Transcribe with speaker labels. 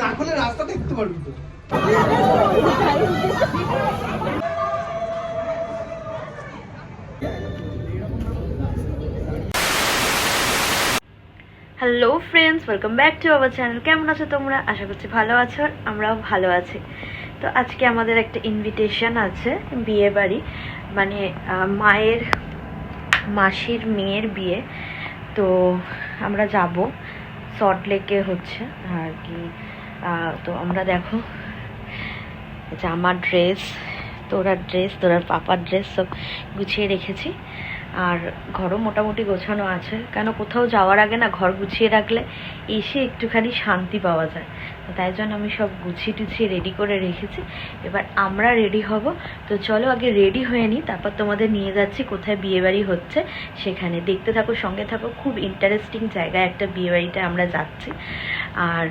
Speaker 1: না করলে রাস্তা দেখতে পারবি তো।
Speaker 2: Hello friends, welcome back to our channel. কেমন আছো তোমরা? আশা করছি ভালো আছো, আর আমরাও ভালো আছি। তো আজকে আমাদের একটা ইনভিটেশন আছে, বিয়ে বাড়ি, মানে মায়ের মাসির মেয়ের বিয়ে। তো আমরা যাব, সল্ট লেকে হচ্ছে আর কি। তো আমরা দেখো জামার ড্রেস, তোরার ড্রেস, তোরার পাপার ড্রেস সব গুছিয়ে রেখেছি। আর ঘরও মোটামুটি গোছানো আছে, কেন কোথাও যাওয়ার আগে না ঘর গুছিয়ে রাখলে এসে একটুখানি শান্তি পাওয়া যায়। তো তাই জন্য আমি সব গুছিয়ে টুছিয়ে রেডি করে রেখেছি। এবার আমরা রেডি হব। তো চলো আগে রেডি হয়ে নিই, তারপর তোমাদের নিয়ে যাচ্ছি কোথায় বিয়েবাড়ি হচ্ছে সেখানে। দেখতে থাকো, সঙ্গে থাকো। খুব ইন্টারেস্টিং জায়গায় একটা বিয়েবাড়িটা আমরা যাচ্ছি। আর